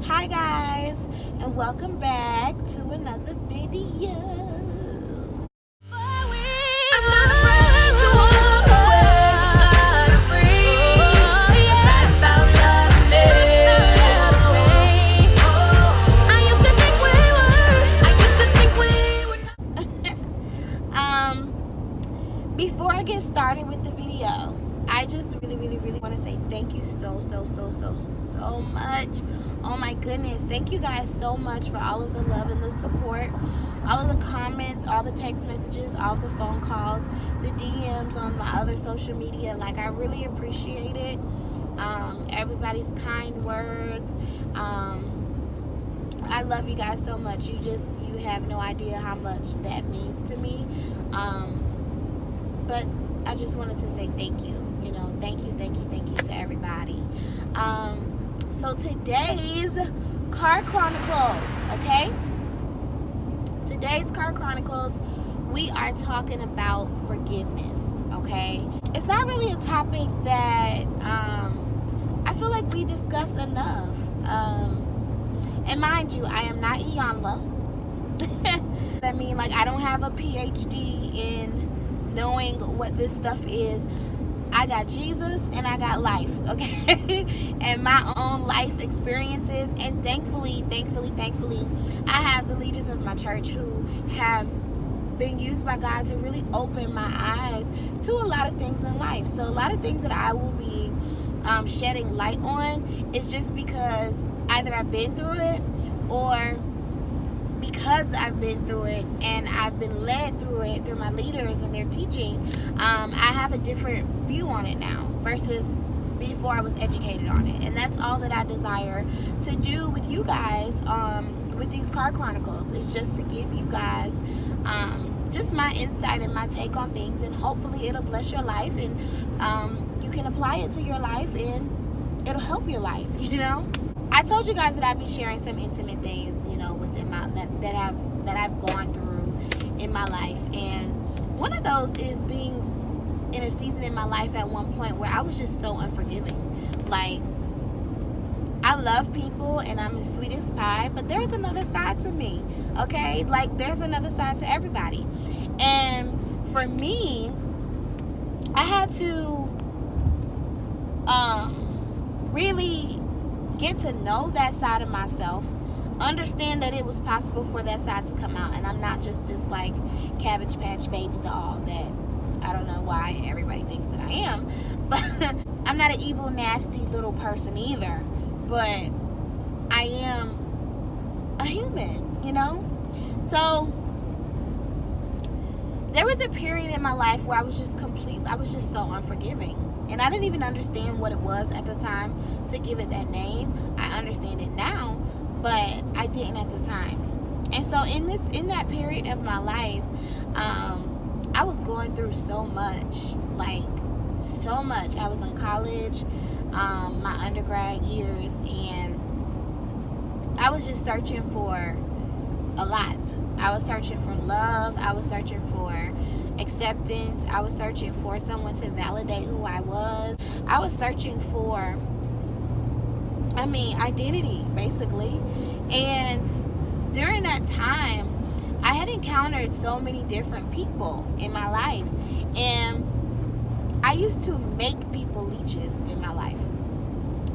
Hi guys, and welcome back to another video. Before I get started with the video, I just really want to say thank you so much. Oh my goodness, thank you guys so much for all of the love and the support, all of the comments, all the text messages, all of the phone calls, the DMs on my other social media. Like, I really appreciate it. Everybody's kind words. I love you guys so much. You have no idea how much that means to me. But I just wanted to say thank you. Thank you to everybody. So today's Car Chronicles, okay? Today's Car Chronicles, we are talking about forgiveness, okay? It's not really a topic that I feel like we discuss enough. And mind you, I am not Iyanla. I mean, like, I don't have a PhD in knowing what this stuff is. I got Jesus and I got life, okay? And my own life experiences, and thankfully I have the leaders of my church who have been used by God to really open my eyes to a lot of things in life. So a lot of things that I will be shedding light on is just because either I've been through it, or because I've been through it and I've been led through it through my leaders and their teaching. I have a different view on it now versus before I was educated on it. And that's all that I desire to do with you guys with these Car Chronicles. It's just to give you guys just my insight and my take on things, and hopefully it'll bless your life, and you can apply it to your life and it'll help your life, I told you guys that I'd be sharing some intimate things, within my that I've gone through in my life. And one of those is being in a season in my life at one point where I was just so unforgiving. Like, I love people and I'm as sweet as pie, but there's another side to me, okay? Like, there's another side to everybody. And for me, I had to really get to know that side of myself, understand that it was possible for that side to come out, and I'm not just this like Cabbage Patch Baby doll that I don't know why everybody thinks that I am, but I'm not an evil, nasty little person either, but I am a human, So there was a period in my life where I was just so unforgiving. And I didn't even understand what it was at the time to give it that name. I understand it now, but I didn't at the time. And so in that period of my life, I was going through so much. I was in college, my undergrad years, and I was just searching for a lot. I was searching for love. I was searching for acceptance. I was searching for someone to validate who I was. I was searching for, identity, basically. And during that time, I had encountered so many different people in my life. And I used to make people leeches in my life.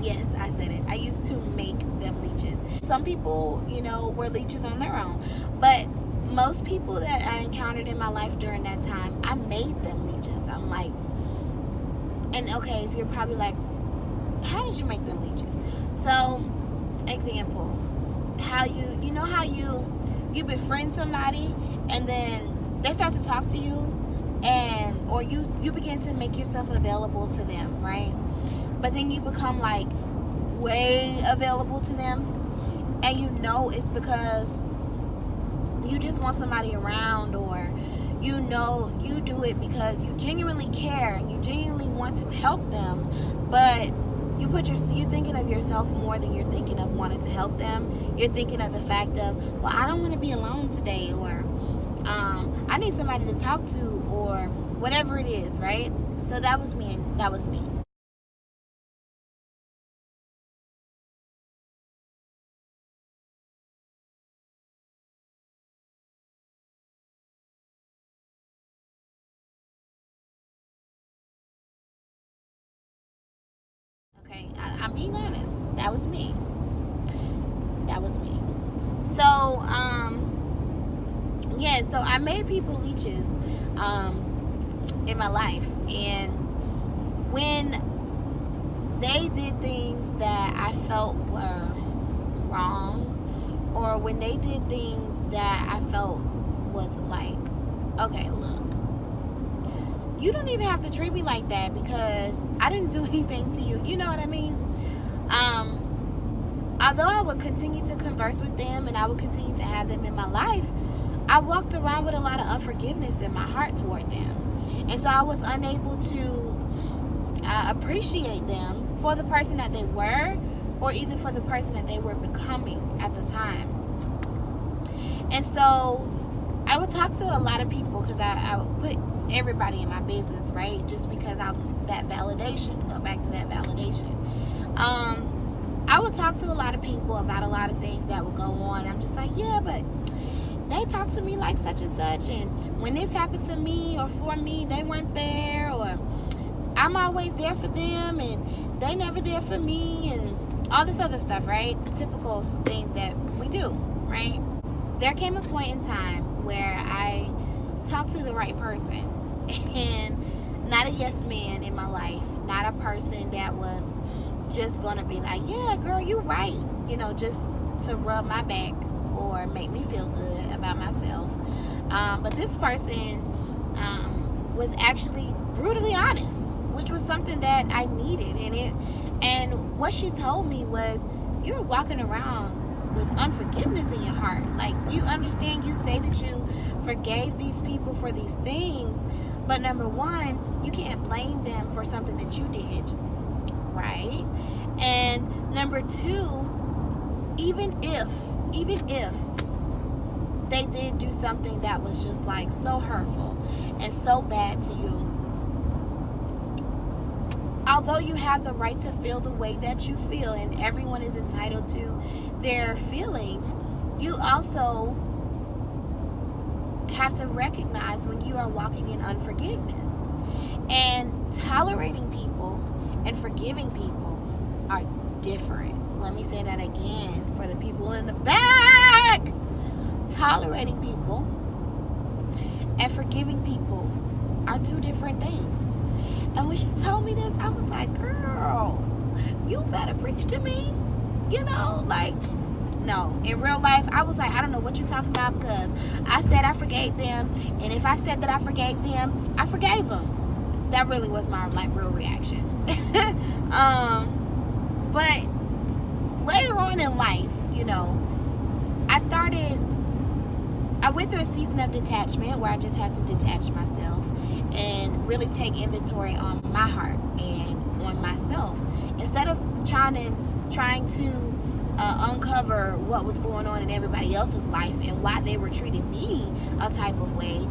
Yes, I said it. I used to make them leeches. Some people, were leeches on their own. But most people that I encountered in my life during that time, I made them leeches. I'm like, and okay, so you're probably like, how did you make them leeches? So, example, how you befriend somebody and then they start to talk to you, or you begin to make yourself available to them, right? But then you become like way available to them, and it's because you just want somebody around, or you do it because you genuinely care and you genuinely want to help them, but you're thinking of yourself more than you're thinking of wanting to help them. You're thinking of the fact of, well, I don't want to be alone today, or I need somebody to talk to, or whatever it is, right? So that was me. Okay, I'm being honest. That was me. So yeah, so I made people leeches in my life, and when they did things that I felt were wrong, or when they did things that I felt was like, okay, look, you don't even have to treat me like that because I didn't do anything to you. You know what I mean? Although I would continue to converse with them and I would continue to have them in my life, I walked around with a lot of unforgiveness in my heart toward them. And so I was unable to appreciate them for the person that they were, or either for the person that they were becoming at the time. And so I would talk to a lot of people because I would put everybody in my business, right? Just because I'm that validation. Go back to that validation. I would talk to a lot of people about a lot of things that would go on. I'm just like, yeah, but they talk to me like such and such, and when this happened to me or for me, they weren't there, or I'm always there for them and they never there for me, and all this other stuff, right? Typical things that we do, right? There came a point in time where I talked to the right person, and not a yes man in my life, not a person that was just gonna be like, yeah, girl, you right, you know, just to rub my back or make me feel good about myself. But this person was actually brutally honest, which was something that I needed. And what she told me was, you're walking around with unforgiveness in your heart. Like, do you understand? You say that you forgave these people for these things, but number one, you can't blame them for something that you did, right? And number two, even if they did do something that was just like so hurtful and so bad to you, although you have the right to feel the way that you feel, and everyone is entitled to their feelings, you also have to recognize when you are walking in unforgiveness. And tolerating people and forgiving people are different. Let me say that again for the people in the back. Tolerating people and forgiving people are two different things. And when she told me this, I was like, girl, you better preach to me. You know, like, no. In real life, I was like, I don't know what you're talking about, because I said I forgave them. And if I said that I forgave them, I forgave them. That really was my, like, real reaction. But later on in life, you know, I went through a season of detachment where I just had to detach myself and really take inventory on my heart and on myself. Instead of trying to uncover what was going on in everybody else's life and why they were treating me a type of way,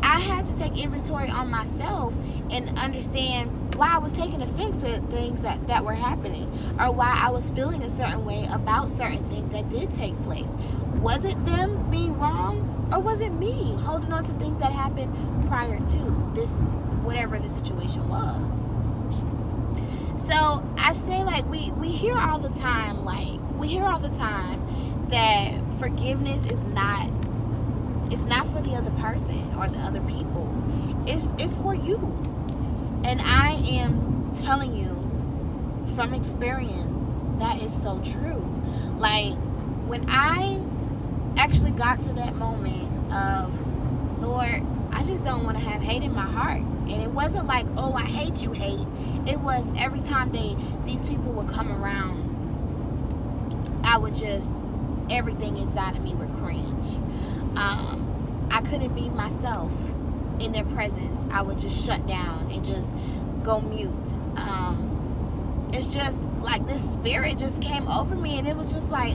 I had to take inventory on myself and understand why I was taking offense to things that were happening, or why I was feeling a certain way about certain things that did take place. Was it them being wrong, or was it me holding on to things that happened prior to this, whatever the situation was? So I say, like, we hear all the time, that forgiveness is not for the other person or the other people. It's for you. And I am telling you from experience, that is so true. Like, when I actually got to that moment of, Lord, I just don't want to have hate in my heart. And it wasn't like, oh, I hate you, hate. It was every time these people would come around, everything inside of me would cringe. I couldn't be myself in their presence. I would just shut down and just go mute. It's just like this spirit just came over me, and it was just like,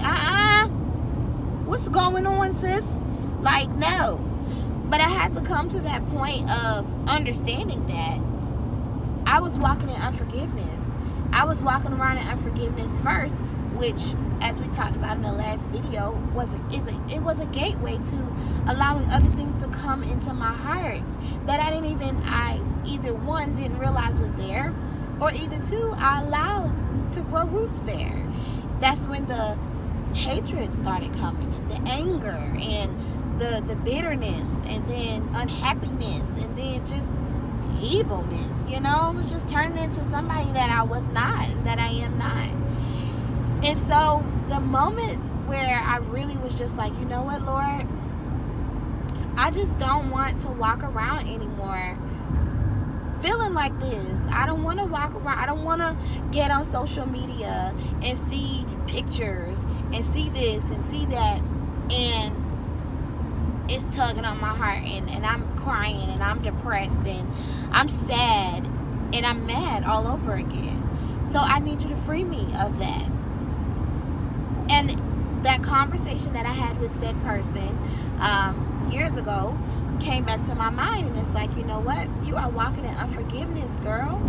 what's going on, sis? Like, no. But I had to come to that point of understanding that I was walking in unforgiveness. I was walking around in unforgiveness first, which, as we talked about in the last video, it was a gateway to allowing other things to come into my heart that I either one, didn't realize was there, or either two, I allowed to grow roots there. That's when the hatred started coming, and the anger, and the bitterness, and then unhappiness, and then just evilness. It was just turning into somebody that I was not, and that I am not. And so the moment where I really was just like, you know what, Lord, I just don't want to walk around anymore feeling like this. I don't want to walk around. I don't want to get on social media and see pictures and see this and see that, and it's tugging on my heart, and I'm crying, and I'm depressed, and I'm sad, and I'm mad all over again. So I need you to free me of that. And that conversation that I had with said person years ago came back to my mind, and it's like, you know what? You are walking in unforgiveness, girl.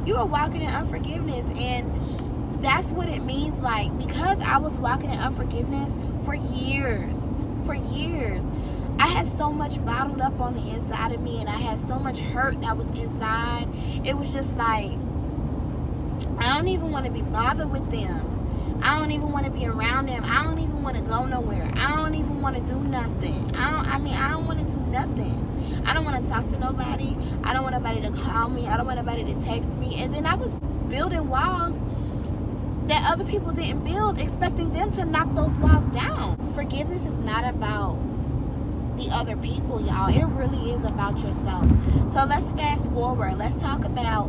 You are walking in unforgiveness, and that's what it means. Like, because I was walking in unforgiveness for years, I had so much bottled up on the inside of me, and I had so much hurt that was inside. It was just like, I don't even want to be bothered with them. I don't even want to be around them. I don't even want to go nowhere. I don't even want to do nothing. I don't want to do nothing. I don't want to talk to nobody. I don't want nobody to call me. I don't want nobody to text me. And then I was building walls that other people didn't build, expecting them to knock those walls down. Forgiveness is not about the other people, y'all. It really is about yourself. So let's fast forward. Let's talk about,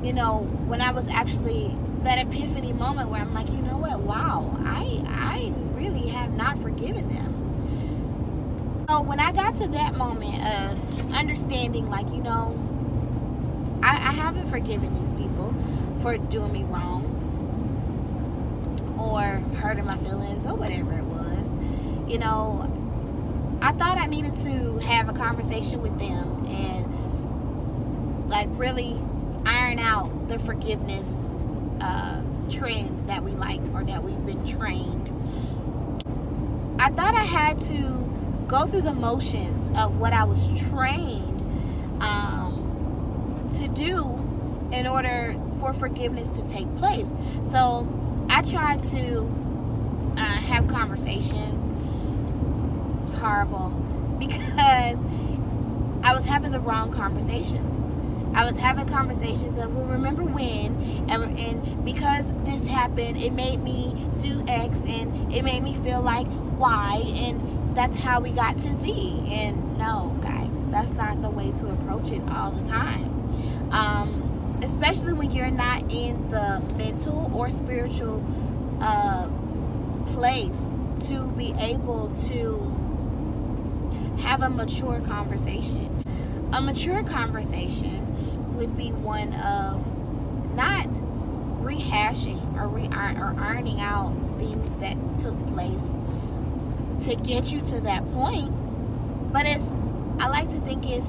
when I was actually that epiphany moment where I'm like, you know what? Wow, I really have not forgiven them. So when I got to that moment of understanding, like, I haven't forgiven these people for doing me wrong or hurting my feelings or whatever it was. I thought I needed to have a conversation with them and like really iron out the forgiveness trend that we like, or that we've been trained. I thought I had to go through the motions of what I was trained to do in order for forgiveness to take place. So I tried to have conversations. Horrible, because I was having the wrong conversations. I was having conversations of, well, remember when, and because this happened, it made me do X, and it made me feel like Y, and that's how we got to Z. And no, guys, that's not the way to approach it all the time. Especially when you're not in the mental or spiritual place to be able to have a mature conversation. A mature conversation would be one of not rehashing or ironing out things that took place to get you to that point, but I like to think it's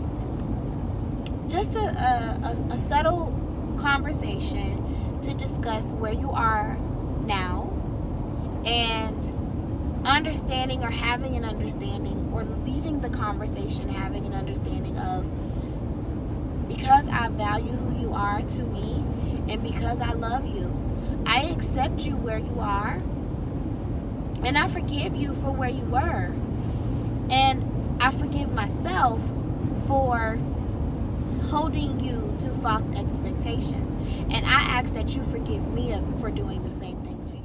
just a subtle conversation to discuss where you are now, and understanding or having an understanding, or leaving the conversation having an understanding of, because I value who you are to me, and because I love you, I accept you where you are, and I forgive you for where you were, and I forgive myself for holding you to false expectations, and I ask that you forgive me for doing the same thing to you.